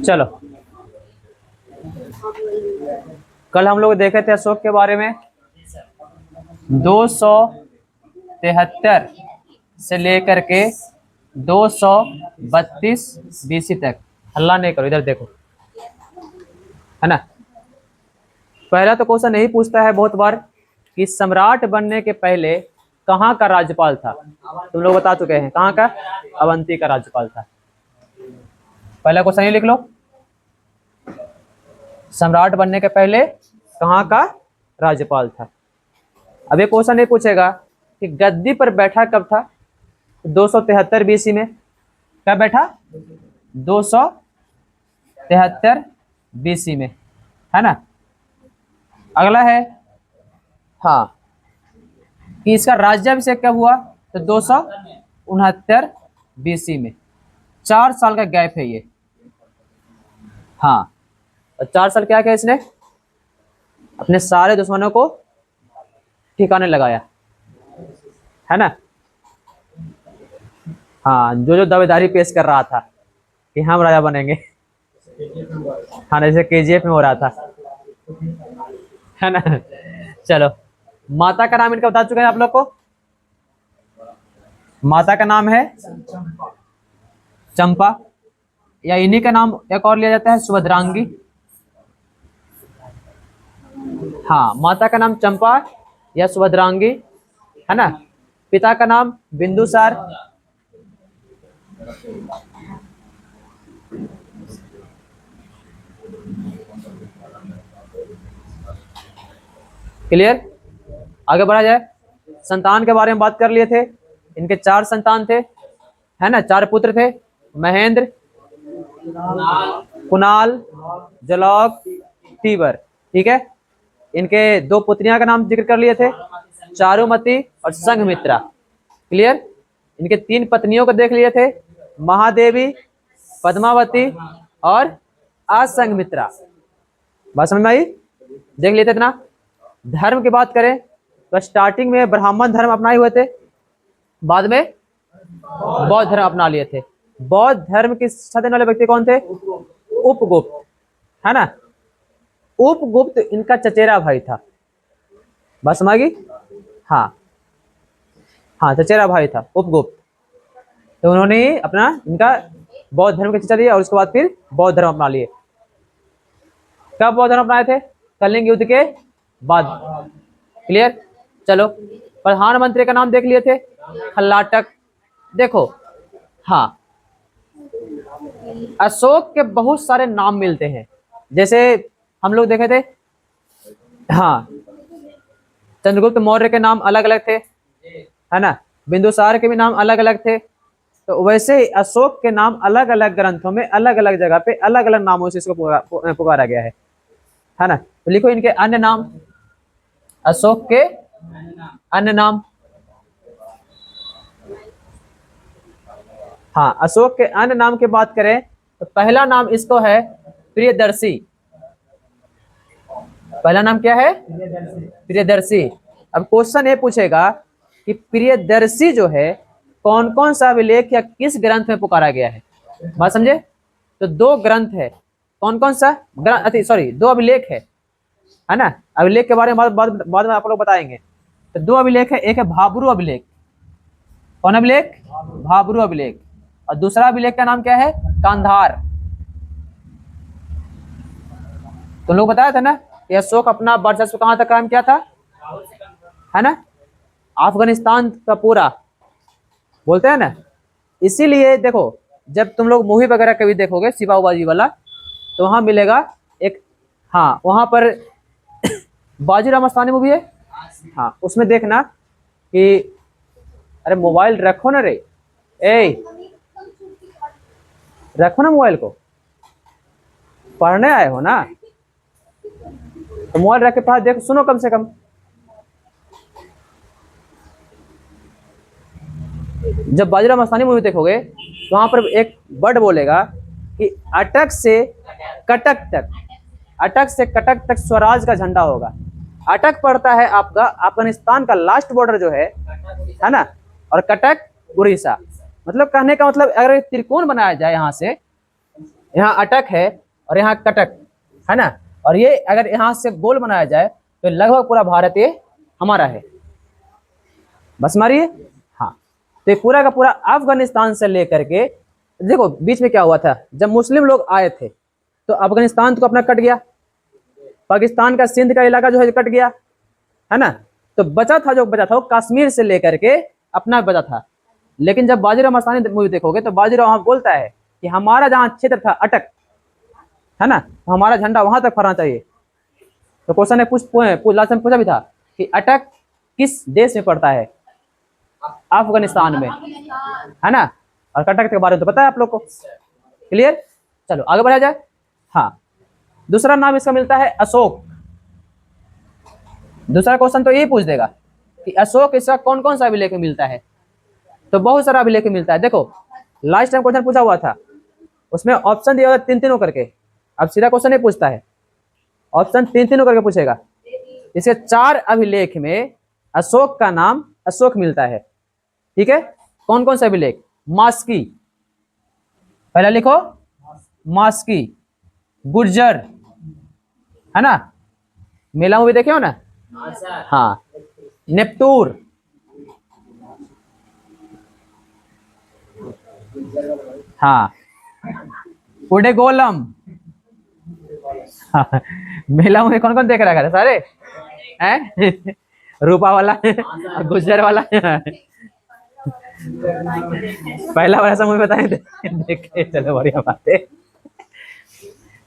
चलो, कल हम लोग देखे थे अशोक के बारे में 273 से लेकर के 232 बीसी तक। हल्ला नहीं करो, इधर देखो, है ना। पहला तो क्वेश्चन यही पूछता है बहुत बार कि सम्राट बनने के पहले कहाँ का राज्यपाल था। तुम लोग बता चुके हैं कहाँ का, अवंती का राज्यपाल था। पहला क्वेश्चन ये लिख लो, सम्राट बनने के पहले कहाँ का राज्यपाल था। अब ये क्वेश्चन ये पूछेगा कि गद्दी पर बैठा कब था। 273 बीसी में। कब बैठा, 273 बीसी में, है ना। अगला है हाँ कि इसका राज्याभिषेक कब हुआ, तो 269 बीसी में। 4 साल का गैप है ये। हाँ, और 4 साल क्या किया इसने, अपने सारे दुश्मनों को ठिकाने लगाया, है ना। हाँ, जो जो दावेदारी पेश कर रहा था कि हम राजा बनेंगे, हाँ जैसे केजीएफ में हो रहा था, है ना। चलो, माता का नाम इनका बता चुके हैं आप लोग को। माता का नाम है चंपा, या इन्हीं का नाम एक और लिया जाता है सुभद्रांगी। हाँ, माता का नाम चंपा या सुभद्रांगी, है ना। पिता का नाम बिंदुसार। क्लियर, आगे बढ़ा जाए। संतान के बारे में बात कर लिए थे, इनके 4 संतान थे, है ना। 4 पुत्र थे, महेंद्र, कुणाल, जलौक, तीवर, ठीक है। इनके 2 पुत्रियां का नाम जिक्र कर लिए थे, चारुमती और संघमित्रा। क्लियर, इनके 3 पत्नियों को देख लिए थे, महादेवी, पद्मावती और असंघमित्रा। बात समझ में आई, देख लेते इतना। धर्म की बात करें तो स्टार्टिंग में ब्राह्मण धर्म अपनाए हुए थे, बाद में बौद्ध धर्म अपना लिए थे। बौद्ध धर्म की शिक्षा देने वाले व्यक्ति कौन थे, उपगुप्त, है ना। उपगुप्त इनका चचेरा भाई था। बस समझ गई, हाँ हाँ, चचेरा भाई था उपगुप्त। तो उन्होंने अपना इनका बौद्ध धर्म की शिक्षा दी और उसके बाद फिर बौद्ध धर्म अपना लिए। कब बौद्ध धर्म अपनाए थे, कलिंग युद्ध के बाद। क्लियर, चलो प्रधानमंत्री का नाम देख लिए थे, खल्लाटक। देखो हाँ, अशोक के बहुत सारे नाम मिलते हैं, जैसे हम लोग देखे थे, हाँ चंद्रगुप्त मौर्य के नाम अलग अलग थे, है ना। बिंदुसार के भी नाम अलग अलग थे। तो वैसे ही अशोक के नाम अलग अलग ग्रंथों में अलग अलग जगह पे अलग अलग नामों से इसको पुकारा गया है ना। तो लिखो इनके अन्य नाम, अशोक के अन्य नाम। हाँ, अशोक के अन्य नाम की बात करें तो पहला नाम इसको है प्रियदर्शी। पहला नाम क्या है, प्रियदर्शी। अब क्वेश्चन ये पूछेगा कि प्रियदर्शी जो है कौन कौन सा अभिलेख या किस ग्रंथ में पुकारा गया है। बात समझे, तो 2 ग्रंथ है, कौन कौन सा ग्रंथ, सॉरी 2 अभिलेख है ना। अभिलेख के बारे में बाद में आप लोग बताएंगे। तो 2 अभिलेख है, एक है भाब्रू अभिलेख। कौन अभिलेख, भाब्रू अभिलेख। और दूसरा अभिलेख का नाम क्या है, कांधार। तुम लोग बताया था ना कि अशोक अपना वर्चस्व कहां तक कायम किया था, है ना, अफगानिस्तान का पूरा, बोलते हैं ना। इसीलिए देखो, जब तुम लोग मूवी वगैरह कभी देखोगे सिपाहीबाजी वाला, तो वहां मिलेगा एक, हाँ वहां पर बाजीराव मस्तानी मूवी है, हाँ उसमें देखना कि, अरे मोबाइल रखो ना रे, ए रखो ना मोबाइल को, पढ़ने आए हो ना, तो मोबाइल रख के पढ़ा, देखो सुनो कम से कम। जब बाजीराव मस्तानी मूवी देखोगे तो वहां पर एक वर्ड बोलेगा कि अटक से कटक तक, अटक से कटक तक स्वराज का झंडा होगा। अटक पड़ता है आपका अफगानिस्तान का लास्ट बॉर्डर जो है ना, और कटक उड़ीसा। मतलब कहने का मतलब अगर एक त्रिकोण बनाया जाए यहाँ से, यहाँ अटक है और यहाँ कटक है ना, और ये अगर यहाँ से गोल बनाया जाए तो लगभग पूरा भारत ये हमारा है। बस मारिए। हाँ, तो ये पूरा का पूरा अफगानिस्तान से लेकर के, देखो बीच में क्या हुआ था, जब मुस्लिम लोग आए थे तो अफगानिस्तान तो अपना कट गया, पाकिस्तान का सिंध का इलाका जो है कट गया, है ना। तो बचा था, जो बचा था वो कश्मीर से लेकर के अपना बचा था। लेकिन जब बाजीराव मस्तानी मूवी देखोगे तो बाजीराव वहां बोलता है कि हमारा जहां क्षेत्र था अटक, है ना, तो हमारा झंडा वहां तक फहराना चाहिए। तो क्वेश्चन ने लास्ट टाइम पूछा भी था कि अटक किस देश में पड़ता है, अफगानिस्तान में, है ना। और कटक के बारे में तो पता है आप लोग को, क्लियर। चलो आगे बढ़ा जाए। हाँ, दूसरा नाम इसका मिलता है अशोक। दूसरा क्वेश्चन तो यही पूछ देगा कि अशोक इसका कौन कौन सा अभिलेख में मिलता है, तो बहुत सारा अभिलेख में मिलता है। देखो लास्ट टाइम क्वेश्चन पूछा हुआ था, उसमें ऑप्शन दिया हुआ तीन तीनों करके। अब सीधा क्वेश्चन नहीं पूछता है, ऑप्शन तीन तीनों करके पूछेगा। इसके 4 अभिलेख में अशोक का नाम अशोक मिलता है, ठीक है। कौन कौन सा अभिलेख? मास्की, पहले लिखो, मास्की, गुर्जर, है ना, मेला मूवी देखे हो ना, हाँ, नेप्तूर, हाँ, उडेगोलम, हाँ, मेला मूवी कौन कौन देख रखा था सारे हैं? रूपा वाला, गुज्जर वाला, पहला वाला सब मूवी बताए देखे, चलो बढ़िया बात है।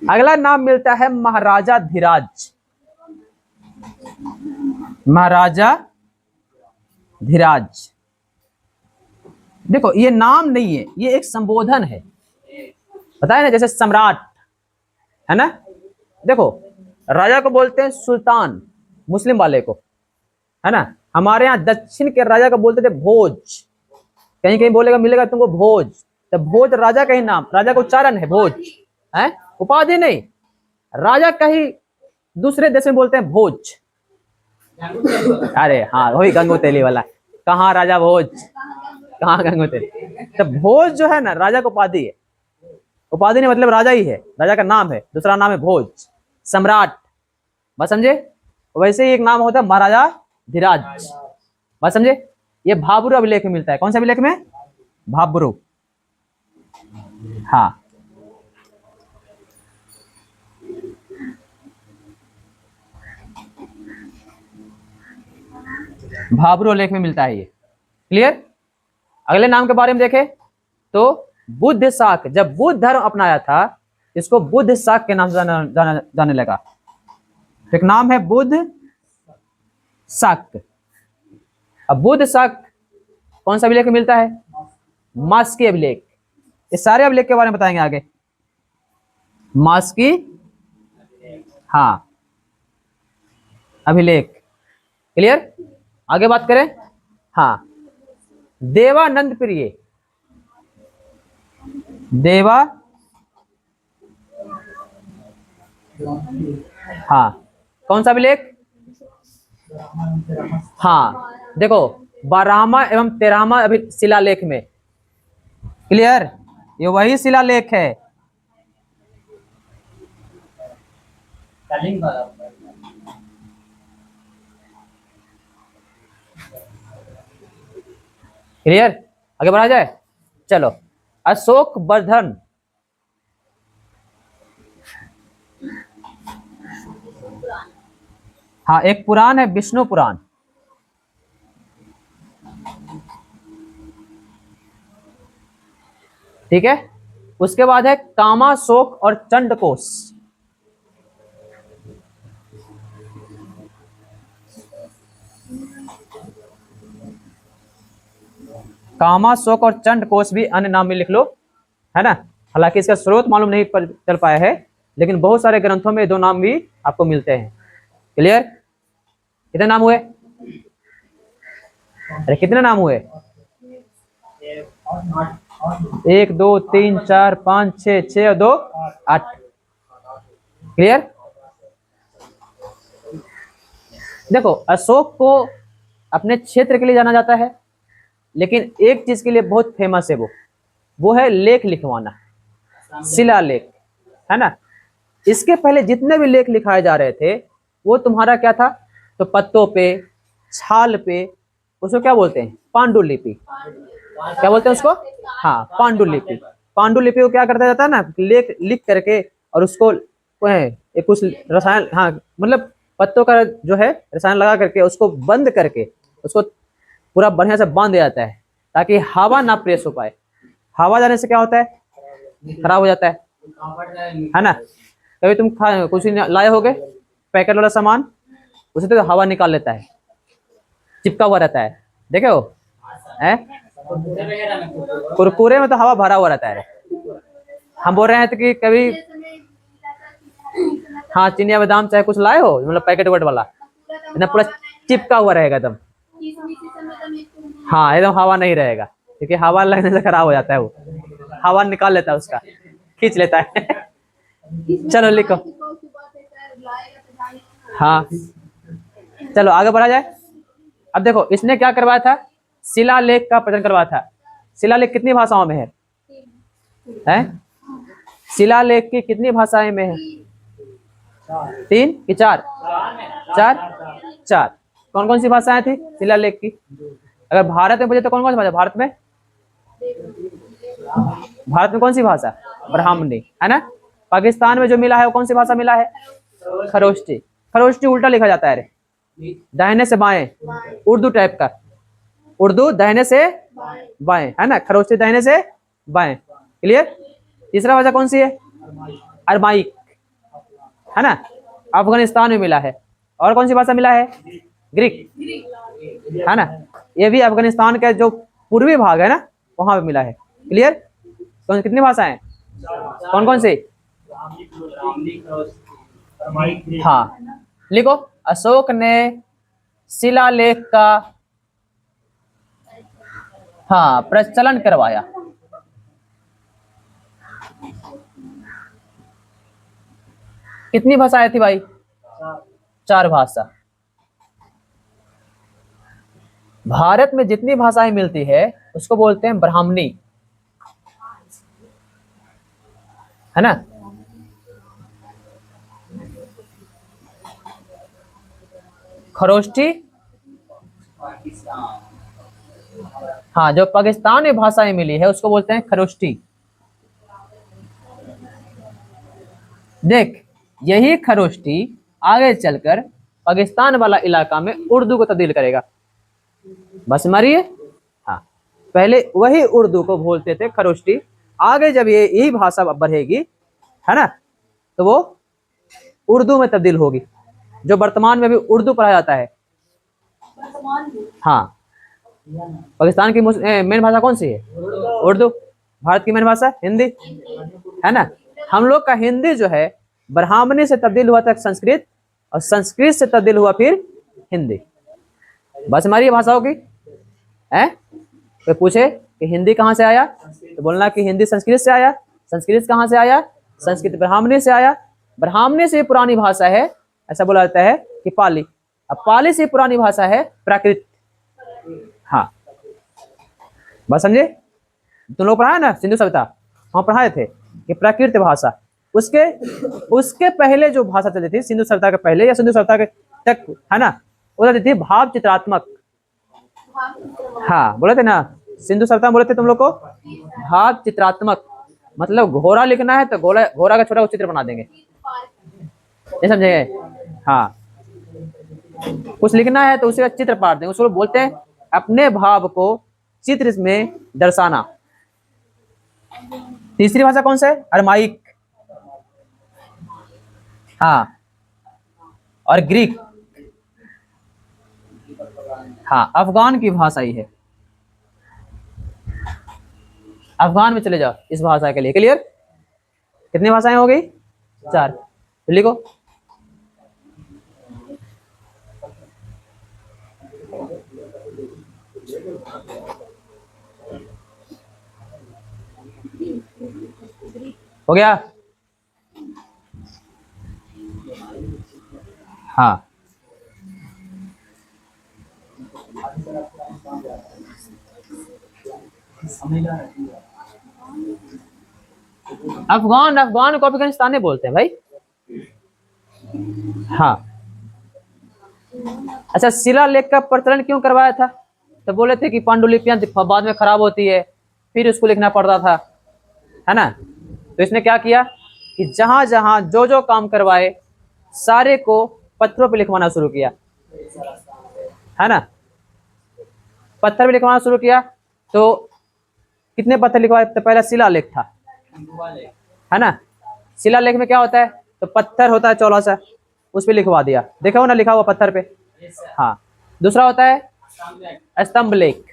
अगला नाम मिलता है महाराजा धीराज। महाराजा धीराज, देखो ये नाम नहीं है, ये एक संबोधन है, पता है ना, जैसे सम्राट, है ना। देखो राजा को बोलते हैं सुल्तान, मुस्लिम वाले को, है ना। हमारे यहाँ दक्षिण के राजा को बोलते थे भोज, कहीं कहीं बोलेगा मिलेगा तुमको भोज, तो भोज राजा का ही नाम, राजा का उच्चारण है भोज, है उपाधि नहीं। राजा का ही दूसरे देश में बोलते हैं भोज। अरे हाँ, वही गंगो तेली वाला, कहाँ राजा भोज, कहाँ गंगो तेली। तो भोज जो है ना राजा को उपाधि है, उपाधि नहीं मतलब राजा ही है, राजा का नाम है, दूसरा नाम है भोज, सम्राट, बस समझे। वैसे ही एक नाम होता है महाराजा धीराज, बस समझे। ये भाब्रू अभिलेख में मिलता है, कौन सा अभिलेख में? भाब्रू, हाँ। भाब्रू अभिलेख में मिलता है ये, क्लियर। अगले नाम के बारे में देखें तो बुद्ध शाक, जब बुद्ध धर्म अपनाया था इसको बुद्ध शाक के नाम से जाने लगा। एक नाम है बुद्ध शाक। अब बुद्ध शाक कौन सा अभिलेख में मिलता है? मास्की अभिलेख। इस सारे अभिलेख के बारे में बताएंगे आगे। मास्की, हाँ, अभिलेख, क्लियर। आगे बात करें, हाँ, देवानंद प्रिय, देवा, हाँ, कौन सा अभिलेख? हाँ, देखो 12वां एवं 13वां अभी शिलालेख में, क्लियर, ये वही शिलालेख है। क्लियर, आगे बढ़ा जाए। चलो, अशोक वर्धन, हाँ, एक पुराण है विष्णु पुराण, ठीक है। उसके बाद है कामाशोक और चंडकोश, कामाशोक और चंडकोश भी अन्य नाम में लिख लो, है ना। हालांकि इसका स्रोत मालूम नहीं चल पाया है, लेकिन बहुत सारे ग्रंथों में 2 नाम भी आपको मिलते हैं, क्लियर। कितने नाम हुए? अरे कितने नाम हुए? 1 2 3 4 5 6, 6 और 2 8, क्लियर। देखो अशोक को अपने क्षेत्र के लिए जाना जाता है, लेकिन एक चीज के लिए बहुत फेमस है, वो है लेख लिखवाना, शिलालेख, है ना। इसके पहले जितने भी लेख लिखाए जा रहे थे वो तुम्हारा क्या था, तो पत्तों पे, छाल पे, उसको क्या बोलते हैं, पांडुलिपि, क्या बोलते हैं उसको, हाँ पांडुलिपि। पांडुलिपि को क्या करता जाता है ना, लेख लिख करके और उसको एक कुछ रसायन, हाँ मतलब पत्तों का जो है रसायन लगा करके उसको बंद करके उसको पूरा बढ़िया से बांध दिया जाता है ताकि हवा ना प्रेस हो पाए। हवा जाने से क्या होता है, खराब हो जाता है ना। कभी तुम कुछ लाए होगे पैकेट वाला सामान, उसे तो हवा निकाल लेता है, चिपका हुआ रहता है, देखे हो है? कुरकुरे में तो हवा भरा हुआ रहता है। हम बोल रहे हैं तो कि कभी, हाँ चीनी या बादाम चाहे कुछ लाए हो मतलब पैकेट वैकेट वाला, ना पूरा चिपका हुआ रहेगा एकदम, हाँ एकदम हवा नहीं रहेगा, क्योंकि हवा लगने से खराब हो जाता है, वो हवा निकाल लेता है उसका, खींच लेता है। चलो लिखो, हाँ चलो आगे बढ़ा जाए। अब देखो इसने क्या करवाया था, शिलालेख का प्रचलन करवाया था। शिलालेख कितनी भाषाओं में है? शिलालेख की कितनी भाषाएं में है, 3 कि 4? 4। कौन कौन सी भाषाएं थी शिलालेख की? अगर भारत में पूछे तो कौन कौन सी भाषा भारत में? भारत में कौन सी भाषा, ब्राह्मणी, है ना। पाकिस्तान में जो मिला है वो कौन सी भाषा मिला है, खरोष्टी। खरोष्टी उल्टा लिखा जाता है, दाहिने से बाएं, उर्दू टाइप का, उर्दू दाहिने से बाएं, है ना, खरोष्टी दाहिने से बाएं, क्लियर। तीसरा भाषा कौन सी है, अरमाइक, है ना, अफगानिस्तान में मिला है। और कौन सी भाषा मिला है, ग्रीक, है ना, ये भी अफगानिस्तान का जो पूर्वी भाग है ना वहां पे मिला है, क्लियर। तो कितनी भाषाएं, कौन कौन सी, हाँ लिखो। अशोक ने शिलालेख का हाँ प्रचलन करवाया। कितनी भाषाएं थी भाई, 4 भाषा। भारत में जितनी भाषाएं मिलती है उसको बोलते हैं ब्राह्मणी, है ना। खरोष्टी, हाँ जो पाकिस्तान में भाषाएं मिली है उसको बोलते हैं खरोष्टी। देख यही खरोष्टी आगे चलकर पाकिस्तान वाला इलाका में उर्दू को तब्दील करेगा, बस मारिए। हाँ पहले वही उर्दू को बोलते थे खरोष्टी, आगे जब ये यही भाषा बढ़ेगी, है ना, तो वो उर्दू में तब्दील होगी, जो वर्तमान में भी उर्दू पढ़ा जाता है। हाँ पाकिस्तान की मेन भाषा कौन सी है, उर्दू। भारत की मेन भाषा हिंदी, है ना। हम लोग का हिंदी जो है ब्राह्मणी से तब्दील हुआ था संस्कृत, और संस्कृत से तब्दील हुआ फिर हिंदी। बस हमारी भाषाओं की है। तो पूछे कि हिंदी कहाँ से आया, तो बोलना कि हिंदी संस्कृत से आया। संस्कृत कहाँ से आया, संस्कृत ब्राह्मणी से आया। ब्राह्मणी से पुरानी भाषा है, ऐसा बोला जाता है कि पाली। अब पाली से पुरानी भाषा है प्राकृत। हाँ बस समझे, तुम लोग पढ़ाया ना सिंधु सभ्यता, वहां पढ़ाए थे कि प्राकृत भाषा। उसके उसके पहले जो भाषा चलती थी सिंधु सभ्यता के पहले या सिंधु सभ्यता के तक, है ना, वो चलती थी भाव चित्रात्मक। हाँ बोले थे ना, सिंधु सभ्यता बोले थे तुम लोग को भाव चित्रात्मक, मतलब घोड़ा लिखना है तो घोड़ा घोड़ा का छोटा चित्र बना देंगे, ये समझे। हाँ कुछ लिखना है तो उसी का चित्र पाट देंगे, उसको बोलते हैं अपने भाव को चित्र में दर्शाना। तीसरी भाषा कौन सा है, अरमाइक, हाँ, और ग्रीक, हाँ अफगान की भाषा ही है। अफगान में चले जाओ इस भाषा के लिए, क्लियर। कितनी भाषाएं हो गई, 4, तो लिखो। हो गया, हाँ अफगान, अफगान को अफगानिस्तानी बोलते हैं भाई। हाँ। अच्छा, शिलालेख का प्रचलन क्यों करवाया था? तो बोले थे कि पांडुलिपियां बाद में खराब होती है, फिर उसको लिखना पड़ता था, है ना। तो इसने क्या किया कि जहां जहां जो जो काम करवाए सारे को पत्थरों पे लिखवाना शुरू किया, है ना। पत्थर पे लिखवाना शुरू किया। तो कितने पत्थर लिखवाए? तो पहला शिलालेख था, है ना। शिलालेख में क्या होता है? तो पत्थर होता है चौड़ा सा, उस पर लिखवा दिया, देखा हो ना लिखा हुआ पत्थर पे। हाँ। दूसरा होता है स्तंभ लेख।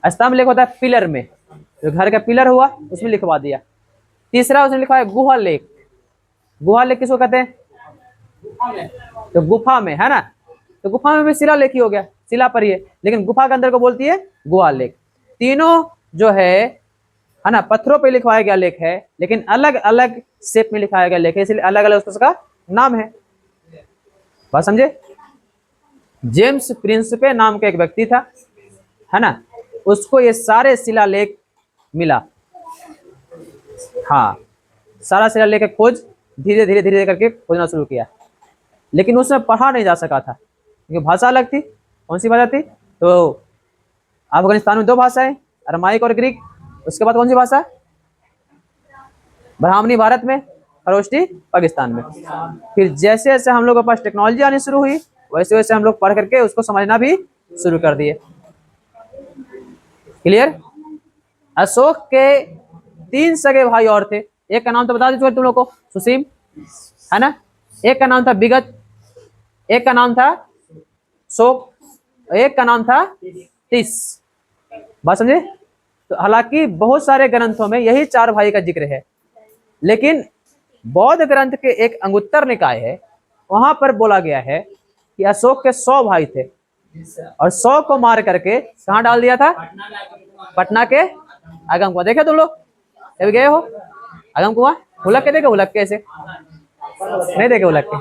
स्तंभ लेख होता है पिलर में, जो घर का पिलर हुआ उसमें लिखवा दिया। तीसरा उसने लिखा है गुहा लेख। गुहा लेख किसको कहते हैं? तो गुफा में, है ना। तो गुफा में भी शिलालेख ही हो गया, शिला पर ही है, लेकिन गुफा के अंदर को बोलती है गुहा लेख। तीनों जो है ना, पत्थरों पे लिखवाया गया लेख है, लेकिन अलग अलग शेप में लिखाया गया लेख है, इसलिए अलग अलग उसका नाम है। बात समझे? जेम्स प्रिंसिपे नाम का एक व्यक्ति था, है ना, उसको ये सारे शिलालेख मिला। हाँ, सारा शिलालेख की खोज धीरे धीरे धीरे करके खोजना शुरू किया, लेकिन उसमें पढ़ा नहीं जा सका था क्योंकि भाषा अलग थी। कौन सी भाषा थी? तो अफगानिस्तान में दो भाषाएं, अरमाइक और ग्रीक। उसके बाद कौन सी भाषा? ब्राह्मणी भारत में, खरोष्टी पाकिस्तान में। फिर जैसे जैसे हम लोगों के पास टेक्नोलॉजी आनी शुरू हुई, वैसे वैसे हम लोग पढ़ करके उसको समझना भी शुरू कर दिए। क्लियर? अशोक के 3 सगे भाई और थे। एक का नाम तो बता दीजिए तुम लोग को, सुसीम, है ना। एक का नाम था विगत, एक का नाम था शोक, एक का नाम था तीस। बात समझे? तो हालांकि बहुत सारे ग्रंथों में यही 4 भाई का जिक्र है, लेकिन बौद्ध ग्रंथ के एक अंगुत्तर निकाय है, वहां पर बोला गया है कि अशोक के 100 भाई थे और 100 को मार करके कहाँ डाल दिया था? पटना के आगम कुआं। देखे तुम लोग कभी गए हो आगम कुआं? हुलक के देखे? हुलक के ऐसे नहीं देखे? हुलक के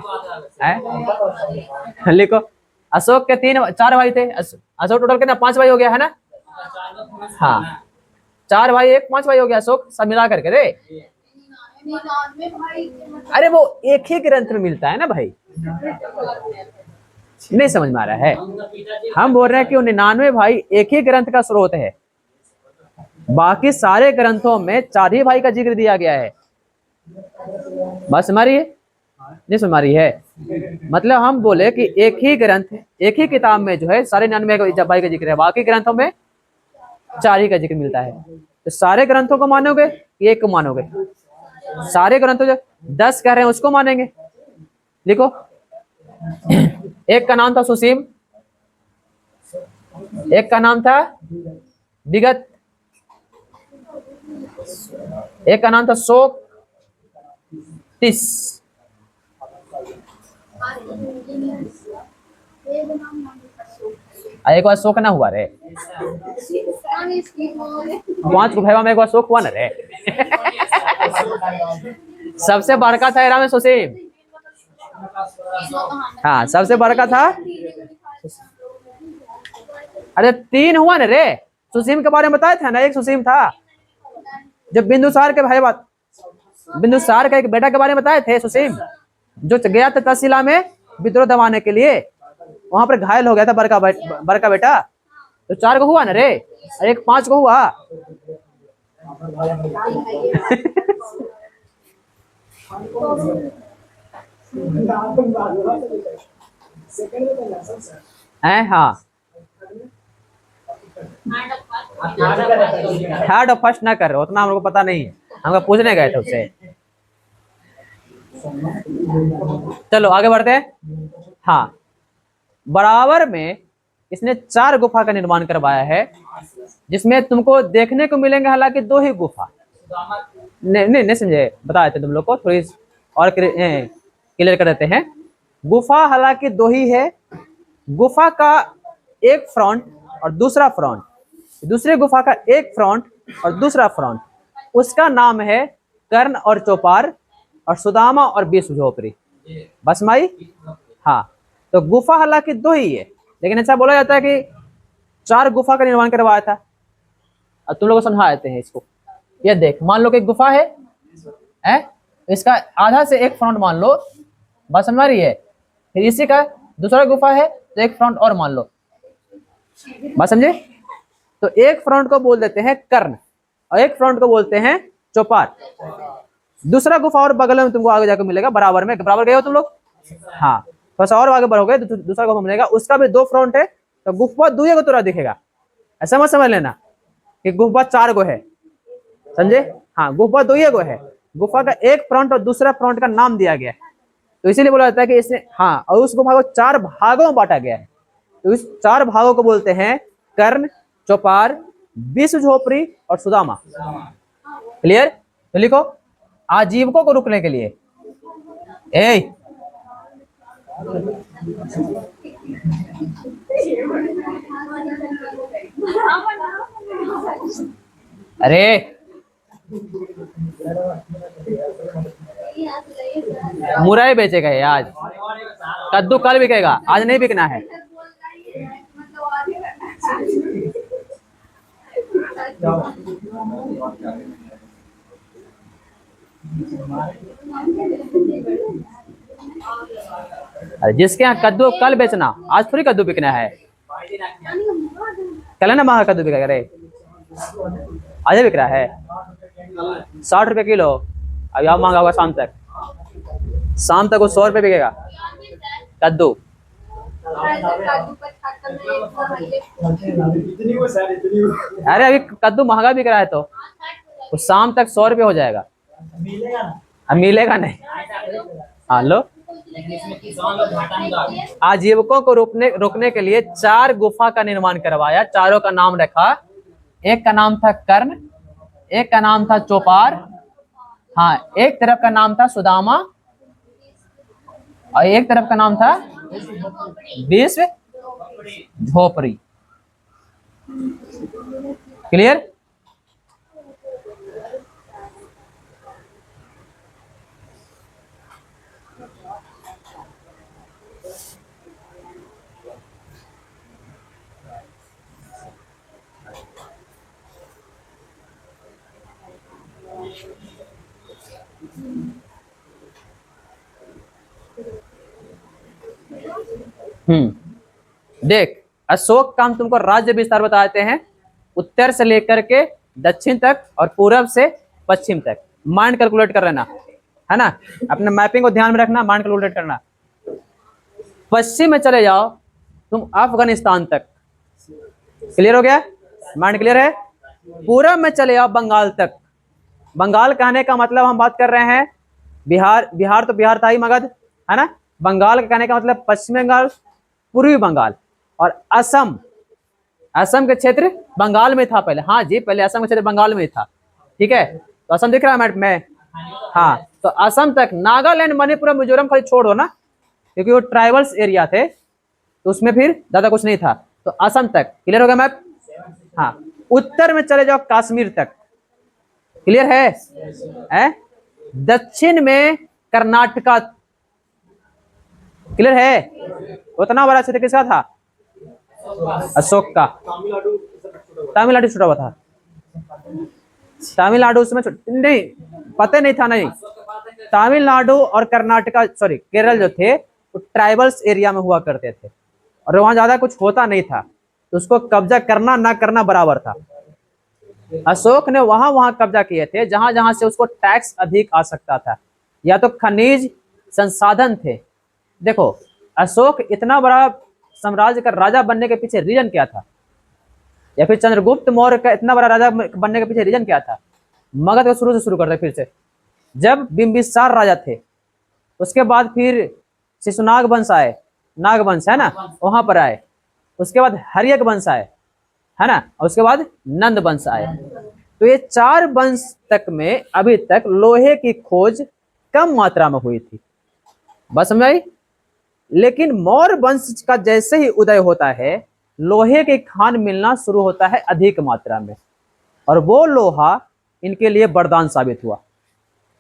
है? लिखो, अशोक के 4 भाई थे। अशोक टोटल कितना? 5 भाई हो गया, है ना। हाँ, 4 भाई 1 5 भाई हो गया अशोक, सब मिला करके रे। अरे वो एक ही ग्रंथ में मिलता है ना भाई, नहीं समझ में आ रहा है? हम बोल रहे हैं कि 99 भाई एक ही ग्रंथ का स्रोत है, बाकी सारे ग्रंथों में 4 ही भाई का जिक्र दिया गया है। बस हमारी है, नहीं समझ रही है? मतलब हम बोले कि एक ही ग्रंथ, एक ही किताब में जो है सारे 99 भाई का जिक्र है, बाकी ग्रंथों में 4 ही का जिक्र मिलता है। तो सारे ग्रंथों को मानोगे कि एक को मानोगे? सारे ग्रंथों जो 10 कह रहे हैं उसको मानेंगे। लिखो, एक का नाम था सुसीम, एक का नाम था विगत, एक का नाम था शोक, तीस। एक बार शोक ना हुआ रे, 5 को भैया में एक बार शोक हुआ ना रे। सबसे बड़का था एरा में सुसीम। हाँ, सबसे बड़का था। अरे 3 हुआ ना रे, सुसीम के बारे में बताया था ना, एक सुसीम था जब बिंदुसार के भाई बात, बिंदुसार का एक बेटा के बारे में बताए थे, सुसीम, जो गया था तहसीला में विद्रोह दबाने के लिए, वहां पर घायल हो गया था बड़का बेटा। तो 4 को हुआ ना रे, एक 5 को हुआ। हाँ, थर्ड और फर्स्ट ना कर रहे, उतना हमको पता नहीं है, हमको पूछने गए थे उससे। चलो आगे बढ़ते हैं। हाँ, बराबर में इसने 4 गुफा का निर्माण करवाया है, जिसमें तुमको देखने को मिलेंगे हालांकि 2 ही गुफा। नहीं समझे, बताए थे तुम लोग को, थोड़ी और क्लियर कर देते हैं। गुफा हालांकि 2 ही है। गुफा का एक फ्रंट और दूसरा फ्रंट, दूसरे गुफा का एक फ्रंट और दूसरा फ्रंट, उसका नाम है कर्ण और चौपार और सुदामा और विश्व झोपड़ी। बस माई। हाँ, तो गुफा हालांकि 2 ही है, लेकिन ऐसा बोला जाता है कि 4 गुफा का निर्माण करवाया था। अब तुम लोग को समझा देते हैं इसको। ये देख, मान लो कि एक गुफा है, इसका आधा से एक फ्रंट मान लो, बात समझ आ रही है। फिर इसी का दूसरा गुफा है तो एक फ्रंट और मान लो, बात समझे। तो एक फ्रंट को बोल देते हैं कर्ण और एक फ्रंट को बोलते हैं चौपार। दूसरा गुफा और बगल में तुमको आगे जाकर मिलेगा, बराबर में, बराबर गए हो तुम लोग, हाँ थोड़ा सा और आगे बढ़ोगे तो दूसरा गुफा मिलेगा, उसका भी 2 फ्रंट है, तो गुफा दुए को तुरा दिखेगा। ऐसा मत समझ लेना कि गुफा 4 गो है, समझे, हाँ गुफा 2 गो है। गुफा का एक फ्रंट और दूसरा फ्रंट का नाम दिया गया है, तो इसीलिए बोला जाता है कि इसने, हाँ, और उस गुफा को 4 भागों में बांटा गया है, तो इस 4 भागों को बोलते हैं कर्ण, चौपार, विश्व झोपड़ी और सुदामा। क्लियर। तो लिखो, आजीविकों को रुकने के लिए, अरे मुरई बेचेगा ये आज, कद्दू कल बिकेगा, आज नहीं बिकना है। जिसके यहाँ कद्दू कल बेचना, आज थोड़ी कद्दू बिकना है, कल है ना महंगा कद्दू बिकेगा रे, आज बिक रहा है 60 रुपए किलो, अब यहाँ महंगा होगा शाम तक, शाम तक वो 100 रुपए बिकेगा कद्दू। अरे अभी कद्दू महंगा बिक रहा है तो शाम तक 100 रुपये हो जाएगा, अब मिलेगा नहीं। हाँ लो, आजीविकों को रोकने के लिए 4 गुफा का निर्माण करवाया, चारों का नाम रखा, एक का नाम था कर्ण, एक का नाम था चौपार, हाँ एक तरफ का नाम था सुदामा और एक तरफ का नाम था विश्व झोपड़ी। क्लियर। देख, अशोक का हम तुमको राज्य विस्तार बताते हैं, उत्तर से लेकर के दक्षिण तक और पूरब से पश्चिम तक। माइंड कैलकुलेट कर लेना है ना, अपने मैपिंग को ध्यान में रखना, माइंड कैलकुलेट करना। पश्चिम में चले जाओ तुम अफगानिस्तान तक, क्लियर हो गया, माइंड क्लियर है। पूरब में चले जाओ बंगाल तक, बंगाल कहने का मतलब हम बात कर रहे हैं बिहार, बिहार तो बिहार था ही, मगध है ना। बंगाल का कहने का मतलब पश्चिम बंगाल, पूर्वी बंगाल और असम। असम के क्षेत्र बंगाल में था पहले, हाँ जी पहले असम का क्षेत्र बंगाल में था, ठीक है। तो असम दिख रहा है मैप में, हाँ तो असम तक, नागालैंड मणिपुर मिजोरम खाली छोड़ दो ना, क्योंकि वो ट्राइबल्स एरिया थे तो उसमें फिर ज्यादा कुछ नहीं था। तो असम तक क्लियर हो गया मैप, हाँ। उत्तर में चले जाओ कश्मीर तक, क्लियर है। दक्षिण में कर्नाटका, क्लियर है। उतना बड़ा क्षेत्र किसका था, अशोक का। तमिलनाडु छुटा हुआ था, तमिलनाडु उसमें नहीं, पता नहीं था, नहीं। तमिलनाडु और कर्नाटका, सॉरी केरल जो थे वो ट्राइबल्स एरिया में हुआ करते थे और वहां ज्यादा कुछ होता नहीं था, तो उसको कब्जा करना ना करना बराबर था। अशोक ने वहां कब्जा किए थे जहां जहां से उसको टैक्स अधिक आ सकता था, या तो खनिज संसाधन थे। देखो अशोक इतना बड़ा साम्राज्य का राजा बनने के पीछे रीजन क्या था, या फिर चंद्रगुप्त मौर्य का इतना बड़ा राजा बनने के पीछे रीजन क्या था। मगध को शुरू से शुरू करते फिर से, जब बिंबिसार राजा थे, उसके बाद फिर शिशुनाग वंश आए, नाग वंश है ना, वहां पर आए, उसके बाद हर्यक वंश आए है ना, और उसके बाद नंद वंश आए। तो ये 4 वंश तक में अभी तक लोहे की खोज कम मात्रा में हुई थी, बस समझ आई। लेकिन मौर्य वंश का जैसे ही उदय होता है, लोहे के खान मिलना शुरू होता है अधिक मात्रा में, और वो लोहा इनके लिए वरदान साबित हुआ।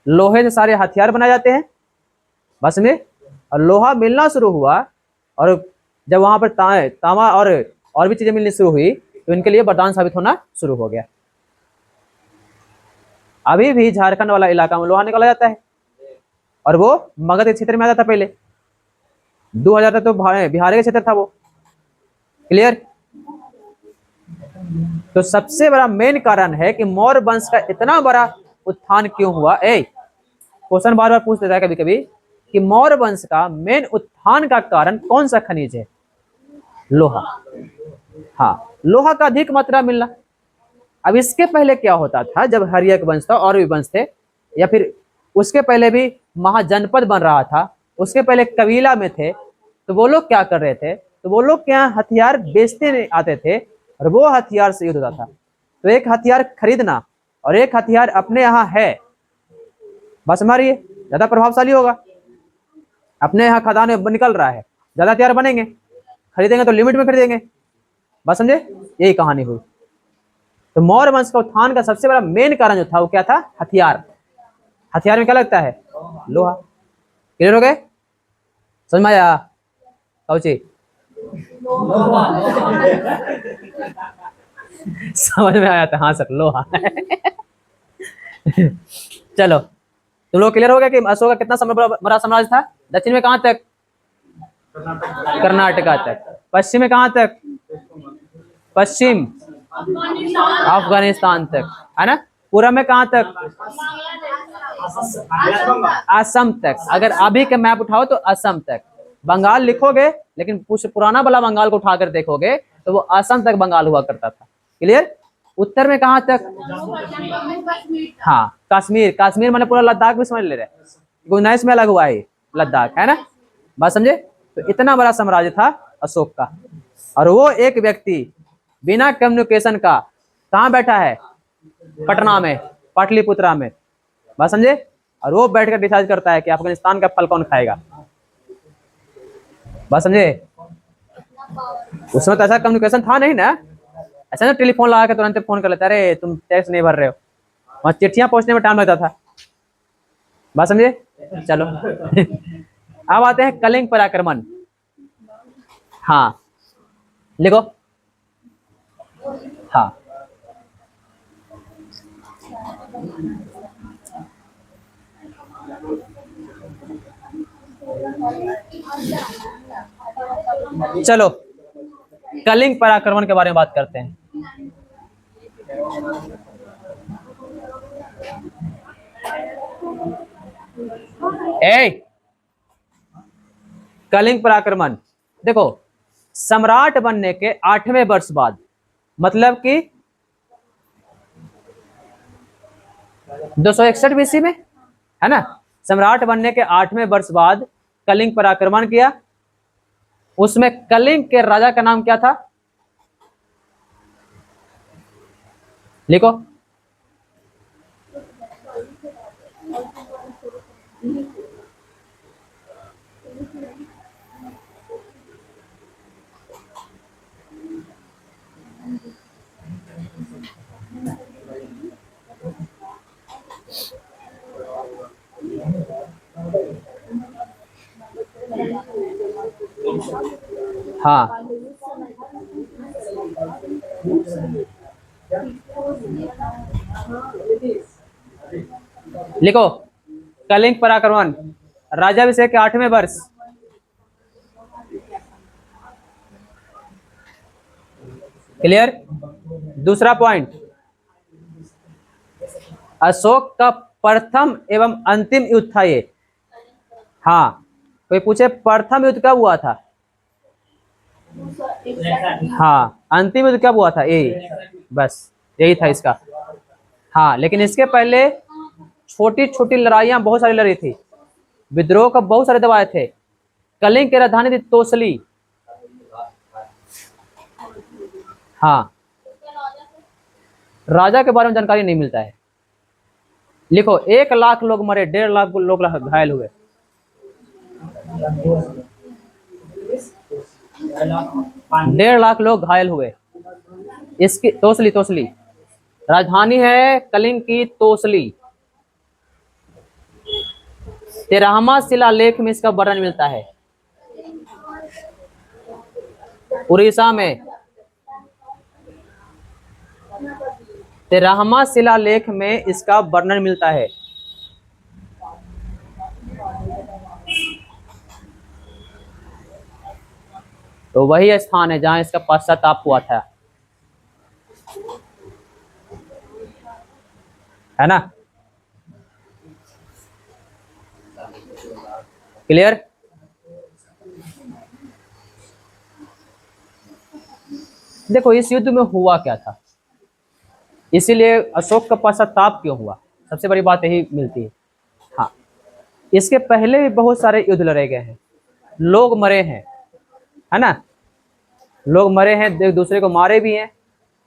लोहे से सारे हथियार बनाए जाते हैं बस में, और लोहा मिलना शुरू हुआ, और जब वहां पर तांबा और भी चीजें मिलनी शुरू हुई तो इनके लिए वरदान साबित होना शुरू हो गया। अभी भी झारखंड वाला इलाका में लोहा निकाला जाता है, और वो मगध के क्षेत्र में आ जाता पहले। 2000 तक तो बिहार का क्षेत्र था वो। क्लियर? तो सबसे बड़ा मेन कारण है कि मौर्य वंश का इतना बड़ा उत्थान क्यों हुआ। क्वेश्चन बार बार पूछ देता है कभी कभी कि मौर्य वंश का मेन उत्थान का कारण कौन सा खनिज है? लोहा। हाँ, लोहा का अधिक मात्रा मिलना। अब इसके पहले क्या होता था, जब हर्यक वंश था और भी वंश थे, या फिर उसके पहले भी महाजनपद बन रहा था, उसके पहले कबीला में थे, तो वो लोग क्या कर रहे थे, तो वो लोग के यहाँ हथियार बेचते आते थे और वो हथियार से युद्ध होता था। तो एक हथियार खरीदना और एक हथियार अपने यहाँ है, बस हमारी ज्यादा प्रभावशाली होगा। अपने यहाँ खदान में निकल रहा है, ज्यादा हथियार बनेंगे, खरीदेंगे तो लिमिट में खरीदेंगे। बस समझे, यही कहानी हुई। तो मौर्य वंश का उत्थान का सबसे बड़ा मेन कारण जो था वो क्या था? हथियार। हथियार में क्या लगता है? लोहा। क्लियर हो गए? समझ में आया? कौची समझ में आया था? हाँ सर, लोहा। चलो, तुम लोग क्लियर हो गया कि अशोक का कितना बड़ा साम्राज्य था? दक्षिण में कहां तक? कर्नाटका तक। पश्चिम में कहां तक? पश्चिम अफगानिस्तान तक, है ना? पूर्व में कहां तक? असम तक। अगर अभी के मैप उठाओ तो असम तक। बंगाल लिखोगे लेकिन कुछ पुराना वाला बंगाल को उठाकर देखोगे तो वो असम तक बंगाल हुआ करता था। क्लियर? उत्तर में कहां तक? हाँ, कश्मीर। कश्मीर मैंने पूरा लद्दाख भी समझ ले रहे, 19 में अलग हुआ है लद्दाख, है ना? बात समझे? तो इतना बड़ा साम्राज्य था अशोक का, और वो एक व्यक्ति बिना कम्युनिकेशन का कहाँ बैठा है? पटना में, पाटलिपुत्रा में। बात समझे? और वो बैठकर डिसाइड करता है कि अफगानिस्तान का फल कौन खाएगा। बात समझे? उसमें तो ऐसा कम्युनिकेशन था नहीं ना, ऐसा ना टेलीफोन लगा के तुरंत फोन कर लेता, अरे तुम टैक्स नहीं भर रहे हो। वहां चिट्ठियां पहुंचने में टाइम लगता था। बात समझे? चलो। अब आते हैं कलिंग पराक्रमण। हाँ, लिखो। हाँ, चलो कलिंग पराक्रमण के बारे में बात करते हैं। कलिंग पराक्रमण देखो, सम्राट बनने के 8वें वर्ष बाद, मतलब कि 261 बीसी में, है ना? सम्राट बनने के 8वें वर्ष बाद कलिंग पराक्रमण किया। उसमें कलिंग के राजा का नाम क्या था? लिखो। हाँ, लिखो कलिंग पराक्रमण राजाभिषेक के 8वें वर्ष। क्लियर? दूसरा पॉइंट, अशोक का प्रथम एवं अंतिम युद्ध था ये। हाँ, कोई पूछे प्रथम युद्ध कब हुआ था? हाँ, अंतिम युद्ध कब हुआ था? यही, बस यही था इसका। हाँ, लेकिन इसके पहले छोटी छोटी लड़ाइयां बहुत सारी लड़ी थी, विद्रोह का बहुत सारे दबाए थे। कलिंग की राजधानी थी तोसली। हाँ, राजा के बारे में जानकारी नहीं मिलता है। लिखो 1 लाख लोग मरे, 1.5 लाख लोग घायल हुए। 1.5 लाख लोग घायल हुए। इसकी तोसली, तोसली राजधानी है कलिंग की तोसली। 13वां शिलालेख में इसका वर्णन मिलता है। उड़ीसा में 13वां शिलालेख में इसका वर्णन मिलता है। तो वही स्थान है जहां इसका पश्चाताप हुआ था, है ना? क्लियर? देखो इस युद्ध में हुआ क्या था, इसीलिए अशोक का पश्चाताप क्यों हुआ, सबसे बड़ी बात यही मिलती है। हाँ, इसके पहले भी बहुत सारे युद्ध लड़े गए हैं, लोग मरे हैं, है ना? लोग मरे हैं, एक दूसरे को मारे भी हैं,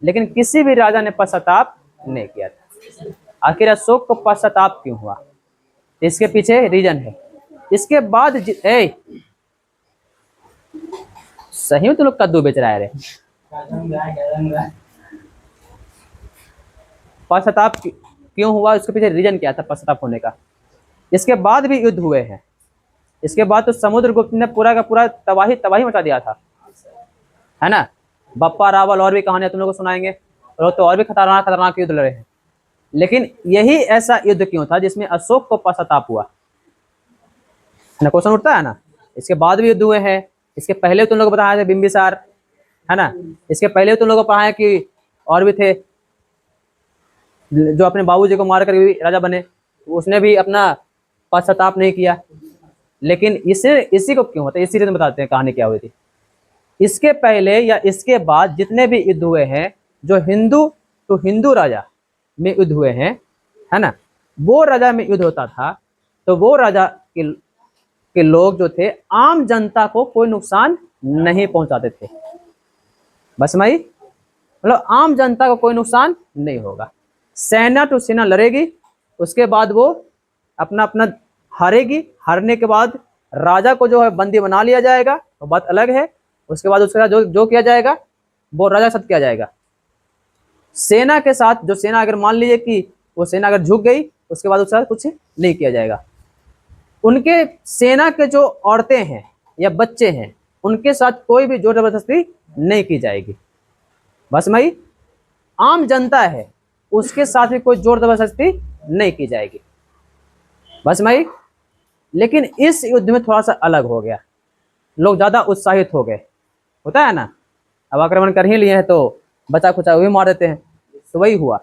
लेकिन किसी भी राजा ने पश्चाताप नहीं किया था। आखिर अशोक को पश्चाताप क्यों हुआ, इसके पीछे रीजन है। इसके बाद सही में तुम लोग कद्दू बेच रहा है रे? पश्चाताप क्यों हुआ, इसके पीछे रीजन क्या था पश्चाताप होने का? इसके बाद भी युद्ध हुए हैं। इसके बाद तो समुद्रगुप्त ने पूरा का पूरा तबाही मचा दिया था, है ना? बप्पा रावल और भी कहानियां तुम लोग को सुनाएंगे, और तो और भी खतरनाक युद्ध लड़े हैं। लेकिन यही ऐसा युद्ध क्यों था जिसमें अशोक को पश्चाताप हुआ? ना क्वेश्चन उठता है ना। इसके बाद भी युद्ध हुए हैं, इसके पहले तुम लोग को बताया था बिंबिसार, है ना? इसके पहले तुम लोग को पढ़ाया कि और भी थे जो अपने बाबूजी को मार कर भी राजा बने, उसने भी अपना पश्चाताप नहीं किया। लेकिन इसी को क्यों होता है, इसी रीजन बताते हैं कहानी क्या हुई थी। इसके पहले या इसके बाद जितने भी युद्ध हुए हैं, जो हिंदू टू हिंदू राजा में युद्ध हुए हैं, है ना, वो राजा में युद्ध होता था तो वो राजा के लोग जो थे आम जनता को कोई नुकसान नहीं पहुंचाते थे। बस भाई, मतलब आम जनता को कोई नुकसान नहीं होगा। सेना टू सेना लड़ेगी, उसके बाद वो अपना अपना हारेगी, हारने के बाद राजा को जो है बंदी बना लिया जाएगा, वो बात अलग है। उसके बाद उसके साथ जो किया जाएगा वो राजा के साथ किया जाएगा। सेना के साथ जो सेना अगर मान लीजिए कि वो सेना अगर झुक गई, उसके बाद उसके साथ कुछ नहीं किया जाएगा। उनके सेना के जो औरतें हैं या बच्चे हैं, उनके साथ कोई भी जोर जबरदस्ती नहीं की जाएगी। बस भाई, आम जनता है उसके साथ भी कोई जोर जबरदस्ती नहीं की जाएगी। बस भाई, लेकिन इस युद्ध में थोड़ा सा अलग हो गया, लोग ज्यादा उत्साहित हो गए, होता है ना। अब आक्रमण कर ही लिए हैं तो बचा खुचा वही मार देते हैं, तो वही हुआ।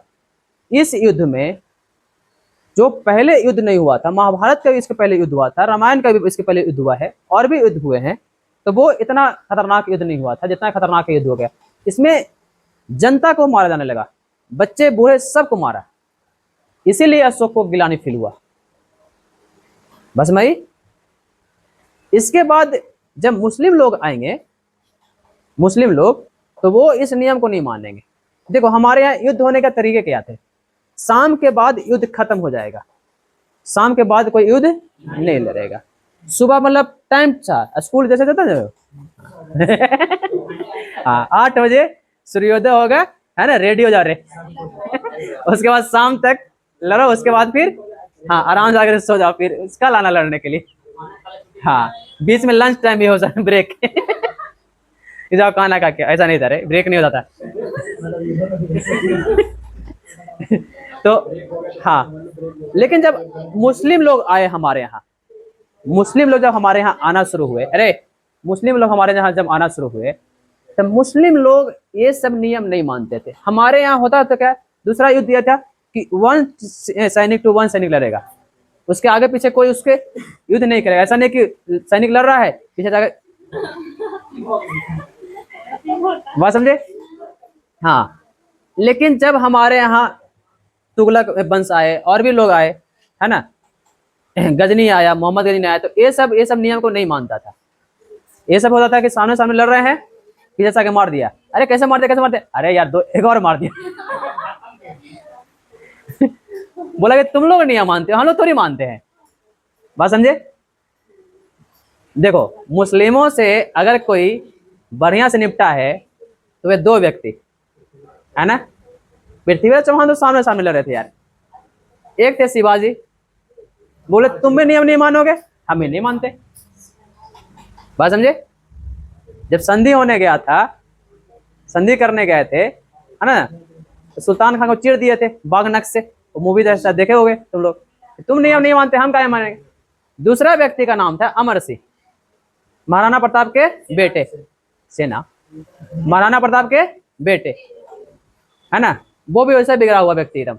इस युद्ध में जो पहले युद्ध नहीं हुआ था, महाभारत का भी इसके पहले युद्ध हुआ था, रामायण का भी इसके पहले युद्ध हुआ है, और भी युद्ध हुए हैं, तो वो इतना खतरनाक युद्ध नहीं हुआ था जितना खतरनाक युद्ध हो गया। इसमें जनता को मारा जाने लगा, बच्चे बूढ़े सबको मारा, इसीलिए अशोक को गिलानी फील हुआ। बस भाई, इसके बाद जब मुस्लिम लोग आएंगे, मुस्लिम लोग, तो वो इस नियम को नहीं मानेंगे। देखो हमारे यहाँ युद्ध होने का तरीके क्या थे, शाम के बाद युद्ध खत्म हो जाएगा, शाम के बाद कोई युद्ध नहीं लड़ेगा। सुबह मतलब टाइम था, स्कूल जैसे जाता है हाँ, 8 बजे सूर्योदय होगा, है ना, रेडी हो जा रहे उसके बाद शाम तक लड़ो, उसके बाद फिर हाँ आराम से आकर सो जाओ, फिर उसका लाना लड़ने के लिए। हाँ, बीच में लंच टाइम भी हो सकता है, ब्रेक जाओ खाना खा के, ऐसा नहीं था रे, ब्रेक नहीं होता था तो हाँ, लेकिन जब मुस्लिम लोग आए हमारे यहाँ, मुस्लिम लोग जब हमारे यहाँ आना शुरू हुए, अरे मुस्लिम लोग हमारे यहाँ जब आना शुरू हुए, तब मुस्लिम लोग ये सब नियम नहीं मानते थे। हमारे यहाँ होता तो क्या, दूसरा युद्ध दिया था कि 1 सैनिक टू 1 सैनिक लड़ेगा, उसके आगे पीछे कोई उसके युद्ध नहीं करेगा। ऐसा नहीं कि सैनिक लड़ रहा है पीछे जाकर, बात समझे। हाँ, लेकिन जब हमारे यहाँ तुगलक वंश आए और भी लोग आए, है ना, गजनी आया, मोहम्मद गजनी आया, तो ये सब नियम को नहीं मानता था। ये सब होता था कि सामने सामने लड़ रहे हैं, पीछे से आके मार दिया, अरे कैसे मार दिया, अरे यार एक और मार दिया बोला कि तुम लोग नहीं मानते, हम लोग थोड़ी मानते हैं। बात समझे। देखो मुस्लिमों से अगर कोई बढ़िया से निपटा है तो वे 2 व्यक्ति, है ना, पृथ्वीराज चौहान तो सामने सामने लड़ रहे थे यार। एक थे शिवाजी, बोले तुम भी नियम नहीं मानोगे, हम भी नहीं मानते। बात समझे। जब संधि होने गया था, संधि करने गए थे, है ना, तो सुल्तान खान को चीर दिए थे बाघ नख से, वो मूवी जैसा देखे होगे तुम लोग। तुम नियम नहीं मानते, हम क्या मानेंगे। दूसरा व्यक्ति का नाम था अमर सिंह, महाराणा प्रताप के बेटे, सेना महाराणा प्रताप के बेटे, है ना। वो भी वैसा बिगड़ा हुआ व्यक्ति एकदम।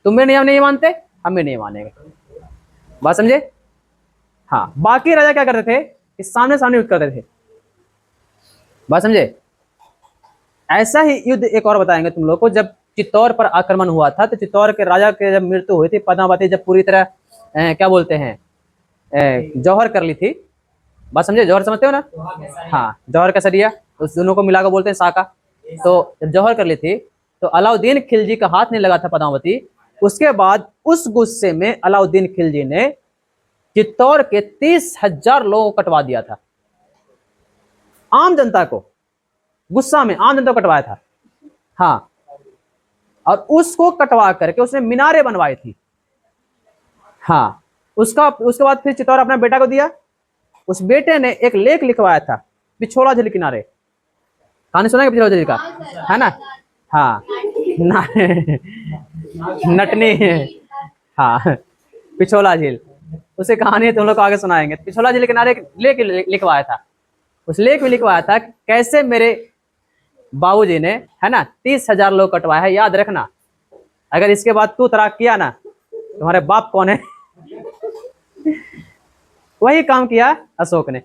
तुम भी नियम नहीं मानते, हम भी नहीं मानेंगे। बात समझे। हाँ, बाकी राजा क्या करते थे कि सामने सामने युद्ध करते थे। बात समझे। ऐसा ही युद्ध एक और बताएंगे तुम लोग को। जब चित्तौड़ पर आक्रमण हुआ था, तो चित्तौड़ के राजा के जब मृत्यु हुई थी, पद्मावती जब पूरी तरह क्या बोलते हैं जौहर कर ली थी। बात समझे, जौहर समझते हो ना। हाँ, जौहर का सरिया, उस दोनों को मिलाकर बोलते हैं साका। तो जब जौहर कर ली थी, तो अलाउद्दीन खिलजी का हाथ नहीं लगा था पद्मावती। उसके बाद उस गुस्से में अलाउद्दीन खिलजी ने चित्तौड़ के 30,000 लोगों को कटवा दिया था। आम जनता को, गुस्सा में आम जनता को कटवाया था। हाँ, और उसको कटवा करके उसने मीनारें बनवाई थी। हाँ, उसके बाद फिर चित्तौड़ अपने बेटा को दिया। उस बेटे ने एक लेख लिखवाया था, पिछोला झील किनारे। कहानी सुना है पिछोला झील का, है ना। हाँ नटनी, हाँ, पिछोला झील, उसे कहानी तुम लोग को आगे सुनाएंगे। पिछोला झील किनारे एक लेख लिखवाया था। उस लेख में लिखवाया था कैसे मेरे बाबूजी ने, है ना, 30,000 लोग कटवाया है। याद रखना, अगर इसके बाद तू तराक किया ना, तुम्हारे बाप कौन है। वही काम किया अशोक ने।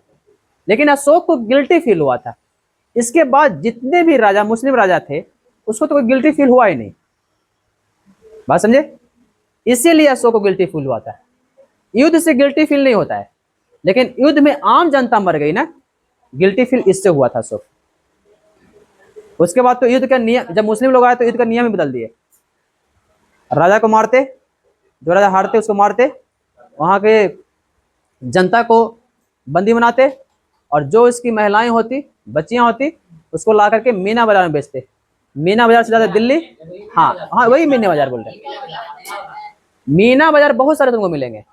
लेकिन अशोक को गिल्टी फील हुआ था। इसके बाद जितने भी राजा, मुस्लिम राजा थे, उसको तो कोई गिल्टी फील हुआ ही नहीं। बात समझे। इसीलिए अशोक को गिल्टी फील हुआ था। युद्ध से गिल्टी फील नहीं होता है, लेकिन युद्ध में आम जनता मर गई ना, गिल्टी फील इससे हुआ था अशोक। उसके बाद तो युद्ध का नियम, जब मुस्लिम लोग आए तो युद्ध का नियम ही बदल दिए। राजा को मारते, जो राजा हारते उसको मारते, वहां के जनता को बंदी बनाते, और जो इसकी महिलाएं होती, बच्चियां होती, उसको ला करके मीना बाजार में बेचते। मीना बाजार से ज्यादा दिल्ली, हाँ हाँ वही मीना बाजार बोल रहे। मीना बाजार बहुत सारे तुमको मिलेंगे।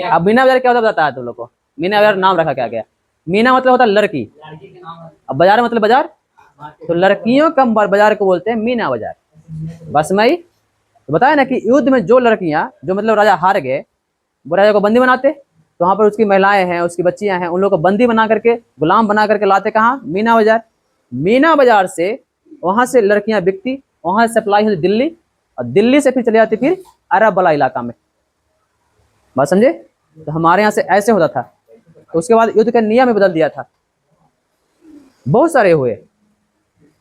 अब मीना बाजार क्या होता है बताया तुम लोग को। मीना बाजार नाम रखा क्या गया। मीना मतलब होता है लड़की, अब बाजार मतलब बाजार, तो लड़कियों का बाजार को बोलते हैं मीना बाजार। बस मैं तो बताया ना कि युद्ध में जो लड़कियां, जो मतलब राजा हार गए, वो राजा को बंदी बनाते, तो वहां पर उसकी महिलाएं हैं, उसकी बच्चियां हैं, उन लोगों को बंदी बना करके, गुलाम बना करके लाते कहाँ, मीना बाजार। मीना बाजार से वहां से लड़कियां बिकती, वहां से सप्लाई होती दिल्ली, और दिल्ली से फिर चले जाती फिर अरब वाला इलाका में। बात समझे। तो हमारे यहाँ से ऐसे होता था। तो उसके बाद युद्ध का नियम बदल दिया था। बहुत सारे हुए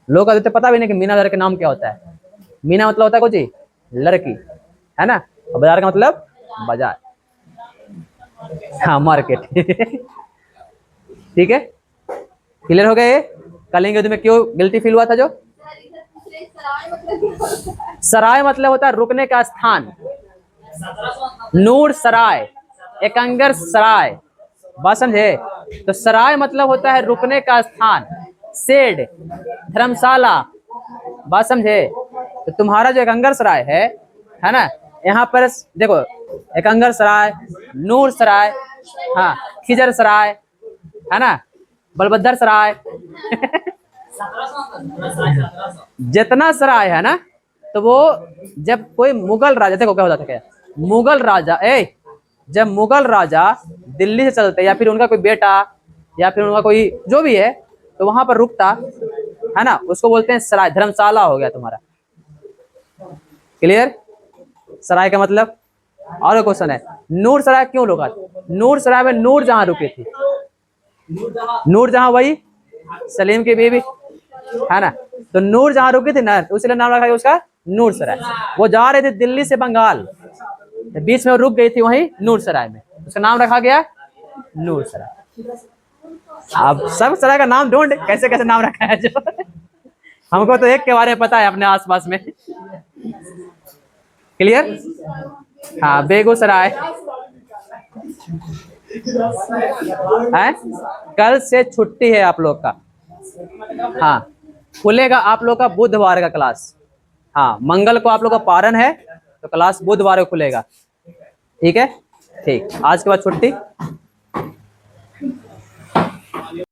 लोग, अभी तो पता भी नहीं कि मीना बाजार का नाम क्या होता है। मीना मतलब होता है कुछ लड़की, है ना, और बाजार का मतलब बाजार, हाँ मार्केट। ठीक है, क्लियर हो गए। कलिंग युद्ध में क्यों गिल्टी फील हुआ था। जो सराय मतलब होता है रुकने का स्थान। नूर सराय, एकंगर सराय, बात समझे। तो सराय मतलब होता है रुकने का स्थान, शेड, धर्मशाला। बात समझे। तो तुम्हारा जो एकंगर सराय है ना, यहाँ पर देखो, एकंगर सराय, नूर सराय, हाँ, खिजर सराय, है ना, बलभद्र सराय। जितना सराय है ना, तो वो जब कोई मुगल राजा, देखो क्या होता था, क्या मुगल राजा, जब मुगल राजा दिल्ली से चलते, या फिर उनका कोई बेटा, या फिर उनका कोई जो भी है, तो वहां पर रुकता है ना, उसको बोलते हैं सराय। धर्मशाला हो गया तुम्हारा। क्लियर। सराय का मतलब। और क्वेश्चन है, नूर सराय क्यों रुका। नूर सराय में नूर जहां रुकी थी, नूर जहां वही सलीम की बीवी, है ना, तो नूर जहां रुकी थी ना, तो इसलिए नाम रखा गया उसका नूर सराय। वो जा रहे थे दिल्ली से बंगाल, बीच में रुक गई थी वहीं नूर सराय में, उसका नाम रखा गया नूर सराय। अब सब सराय का नाम ढूंढ, कैसे कैसे नाम रखा है जो। हमको तो एक के बारे में पता है अपने आसपास में। क्लियर। हाँ, बेगूसराय है। कल से छुट्टी है आप लोग का। हाँ, खुलेगा आप लोग का बुधवार का क्लास। हाँ, मंगल को आप लोग का पारण है, तो क्लास बुधवार को खुलेगा। ठीक है, ठीक। आज के बाद छुट्टी।